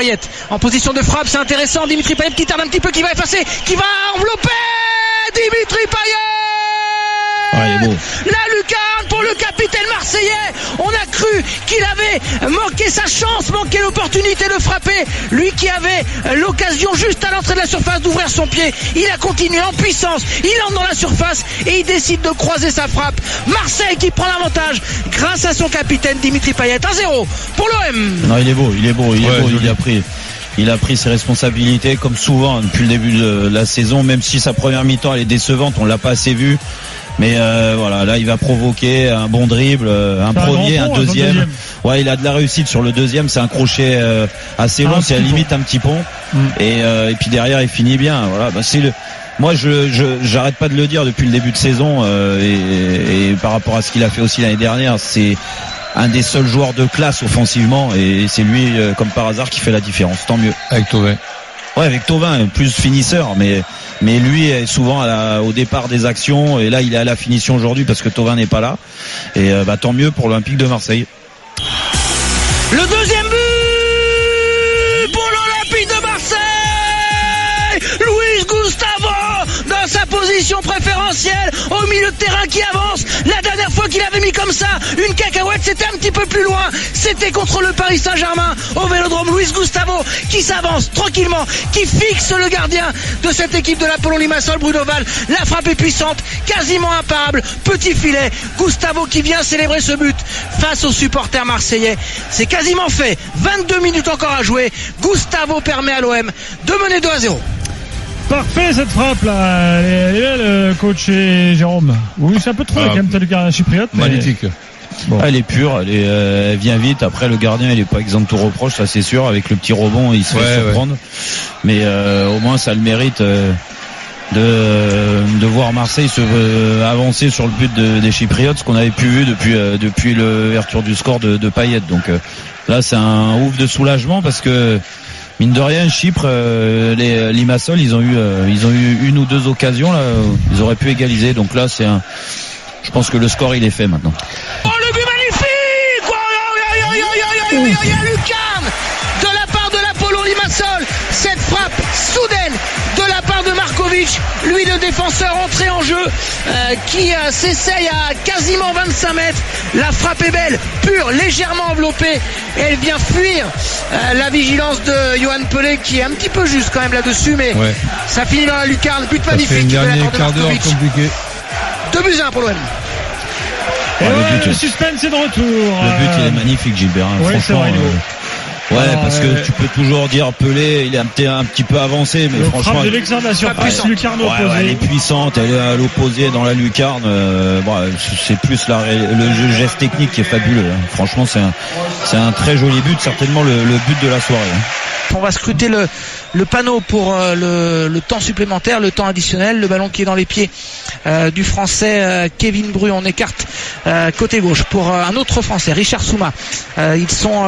Payet en position de frappe, c'est intéressant. Dimitri Payet qui tarde un petit peu, qui va effacer, qui va envelopper Dimitri Payet. Ah, il est beau. La lucarne pour le capitaine marseillais. On a cru qu'il avait manqué sa chance, manqué l'opportunité de frapper. Lui qui avait l'occasion juste à l'entrée de la surface d'ouvrir son pied. Il a continué en puissance. Il entre dans la surface et il décide de croiser sa frappe. Marseille qui prend l'avantage grâce à son capitaine Dimitri Payet. 1-0 pour l'OM. Non, il est beau. Il a pris ses responsabilités comme souvent depuis le début de la saison, même si sa première mi-temps elle est décevante, on l'a pas assez vu. Mais voilà, là il va provoquer un bon dribble, un premier, un deuxième. Ouais, il a de la réussite sur le deuxième, c'est un crochet assez long, c'est à la limite un petit pont. Et puis derrière il finit bien. Voilà, bah, moi j'arrête pas de le dire depuis le début de saison et par rapport à ce qu'il a fait aussi l'année dernière, c'est un des seuls joueurs de classe offensivement et c'est lui comme par hasard qui fait la différence. Tant mieux. Avec Thauvin. Ouais, avec Thauvin, plus finisseur, mais lui est souvent au départ des actions et là il est à la finition aujourd'hui parce que Thauvin n'est pas là et tant mieux pour l'Olympique de Marseille. Le deuxième but pour l'Olympique de Marseille. Luis Gustavo dans sa position préférentielle au milieu de terrain qui avance. La dernière fois qu'il avait mis comme ça une cacahuète, c'était un petit peu plus loin. C'était contre le Paris Saint-Germain au Vélodrome. Luis Gustavo qui s'avance tranquillement, qui fixe le gardien de cette équipe de l'Apollon Limassol, Bruno Val. La frappe est puissante, quasiment imparable. Petit filet. Gustavo qui vient célébrer ce but face aux supporters marseillais. C'est quasiment fait. 22 minutes encore à jouer. Gustavo permet à l'OM de mener 2-0. Parfait cette frappe là, elle est belle, coach et Jérôme. Oui, c'est un peu trop quand même, t'as le gardien chypriote. Magnifique. Bon. Elle est pure, elle vient vite. Après le gardien il est pas exempt de tout reproche, ça c'est sûr. Avec le petit rebond il se fait surprendre. Mais au moins ça le mérite de voir Marseille avancer sur le but des Chypriotes, ce qu'on avait pu vu depuis l'ouverture du score de Payet. Donc là c'est un ouf de soulagement parce que mine de rien, Chypre, les Limassol, ils ont eu une ou deux occasions là, ils auraient pu égaliser. Donc là, je pense que le score il est fait maintenant. Oh le but magnifique! Il y a lucarne de la part de l'Apollon Limassol. Cette frappe soudaine de la part de Markovic, lui le défenseur entré en jeu, qui s'essaye à quasiment 25 mètres. La frappe est belle, pure, légèrement enveloppée. Et elle vient fuir la vigilance de Yohan Pelé qui est un petit peu juste quand même là-dessus, mais ça finit dans la lucarne. But magnifique de la part de Markovic. 2-1 pour l'OM. Le suspense est de retour. Le but il est magnifique, Gilbert. Franchement. Parce que tu peux toujours dire Pelé, il est un petit peu avancé, mais franchement. De l'exemple de la surprise, lucarne opposée. Elle est puissante, elle est à l'opposé dans la lucarne. C'est plus le geste technique qui est fabuleux. Franchement, c'est un très joli but, certainement le but de la soirée. On va scruter le panneau pour le temps supplémentaire, le temps additionnel. Le ballon qui est dans les pieds du Français Kevin Bru. On écarte côté gauche pour un autre Français, Richard Souma. Ils sont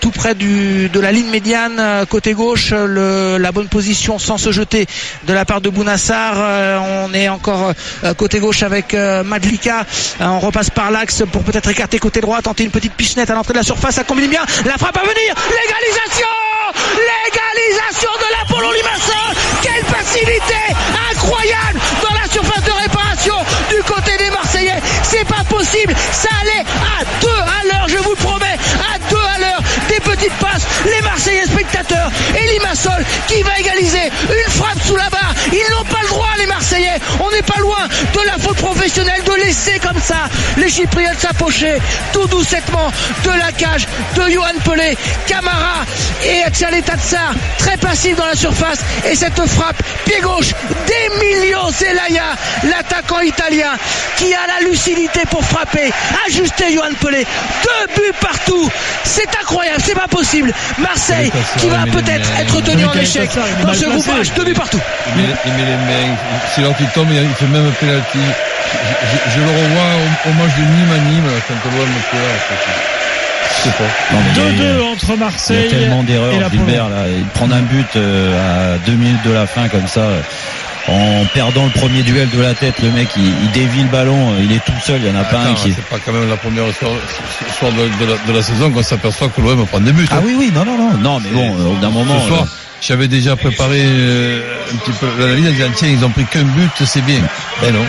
tout près de la ligne médiane côté gauche. La bonne position sans se jeter de la part de Bounassar. On est encore côté gauche avec Madlika. On repasse par l'axe pour peut-être écarter côté droit, tenter une petite pichenette à l'entrée de la surface. Ça combine bien. La frappe à venir. L'égalisation de l'Apollon Limassol. Quelle facilité incroyable dans la surface de réparation du côté des Marseillais. C'est pas possible. Ça allait à 2 à l'heure, je vous le promets, à 2 à l'heure. Des petites passes. Les Marseillais spectateurs et Limassol qui va égaliser. Une frappe sous la barre. Ils n'ont pas le droit, les Marseillais. On n'est pas loin de la faute professionnelle de laisser comme ça les Chypriotes s'approcher tout doucettement de la cage de Yohan Pelé. Camara et Tchalé Tatsar très passifs dans la surface et cette frappe pied gauche d'Emilio Zelaya, l'attaquant italien qui a la lucidité pour frapper, ajuster Yohan Pelé. 2 buts partout, c'est incroyable, c'est pas possible. Marseille qui va peut-être être tenu en échec dans ce groupage. 2 buts partout. Il met les mains, c'est là qu'il tombe, il fait même un penalty. Je le revois au match de Nîmes quand on voit mon cœur. 2-2 entre Marseille. Il y a tellement d'erreurs, Gilbert. Prendre un but à 2 minutes de la fin comme ça. en perdant le premier duel de la tête, le mec il dévie le ballon, il est tout seul, il n'y en a pas un qui... C'est pas quand même la première soir de la saison qu'on s'aperçoit que l'OM prend des buts. Ah oui, non, mais bon, au bout d'un moment... Ce soir, j'avais déjà préparé un petit peu l'analyse en disant tiens, ils ont pris qu'un but, c'est bien. Ben non.